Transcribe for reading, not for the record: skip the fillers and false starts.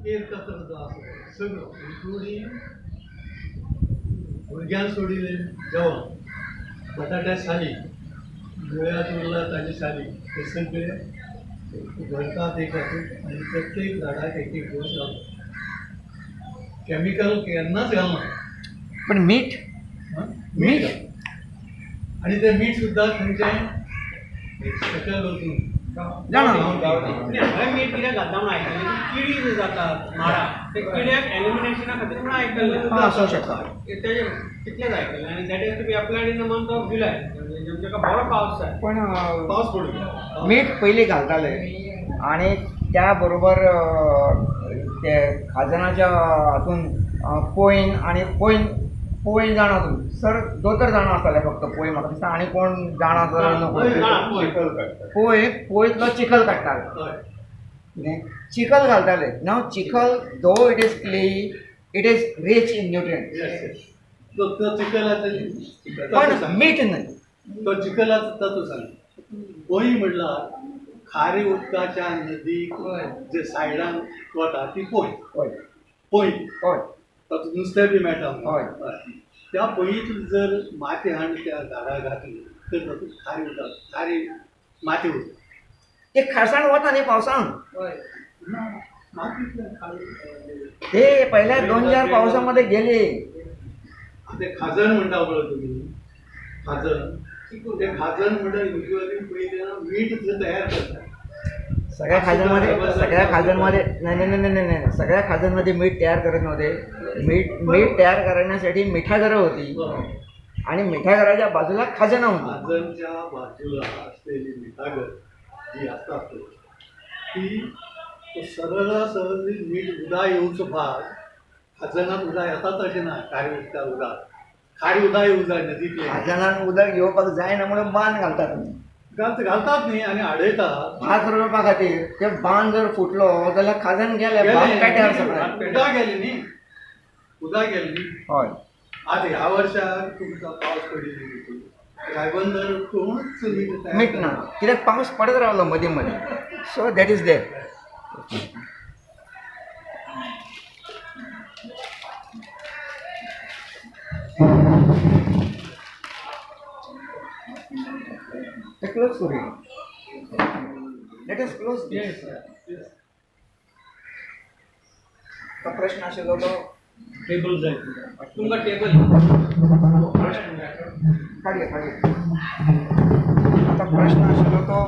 केर कचरो असो सगळं इन्क्लुडींग भुरग्यांक सोडिल्लें जेवण बटाट्या साली गुळ्यात उरला ताजी साली हे सगळे घरतात एक हातूंत आनी प्रत्येक झाडाक एक एक दोस घालता केमिकल केन्नाच घालना पण मीठ मीठ आनी तें मीठ सुद्दां खंयचें सकयल वचून मीठ कित्याक घालता म्हणून आयकल्लें किडी जातात माडा ते किड्याक एलिमिनेशना खातीर म्हणून आयकल्लें आसूंक शकता तेजें कितलेंच आयकल्लें आनी that is to be applied in the month of जुलय जेका बरो पावस जाय पण पावस पडून मीठ पयलीं घालताले आणि त्या बरोबर ते खाजनाच्या हातून पोयन आणि पोय जाणा तूं सर दोतर जाणा आसताले फक्त पोय म्हाका दिसता आनी कोण जाणा नको पोयतलो चिखल काडटाले चिखल घालताले नाव चिखल दो it is clay it is rich in nutrients तो चिखलाचो पण मीठ न्हय तो चिखलाचो तातूं सांग पोय म्हणल्यार खारे उदकाच्या नदीक जे सायडान वता ती पोय हय पोय हय तातूंत नुस्तें बी मेळटा हय त्या पोयीत जर माती हाडून त्या झाडाक घातली तर तातूंत खारी उरता खारी माती उरता ते खारसाण वता न्ही पावसान मातींतल्यान ते पहिल्या 2-4 पावसामध्ये गेले ते खाजण म्हणटा पळय तुमी खाजण ते खाजण म्हणटा युजली पयलीं मीठ जे तयार करता सगळ्या खाजनमध्ये नाही सगळ्या खाजनमध्ये मीठ तयार करत नव्हते मीठ तयार करण्यासाठी मिठागरं होती आणि मिठागराच्या बाजूला खाजनं होती खाजणच्या बाजूला असलेली मिठागर जी असतात ती सरळ मीठ उदा येवचो भाग खाजनात उदा येतात अशें ना खारी उदका उदक खारी उदा येवंक जाय नदींतले खाजनान उदक येवपाक जाय ना म्हणून बांद घालतात घालतात न्ही आनी आडयतात भात रोवपा खातीर ते बांद जर फुटलो जाल्यार खाजन गेले भात पेट्यार सगळें उदक गेले न्ही उदक गेले न्ही हय आतां ह्या वर्साक तुमकां पावस पडिल्लो रायबंदर कोणूच मीठ ना कित्याक पावस पडत रावलो मदीं मदीं so that is there close करूया लेट अस क्लोज प्रश्न आशिल्लो तो टेबल जाय तुमकां टेबल काडया आता प्रश्न आशिल्लो तो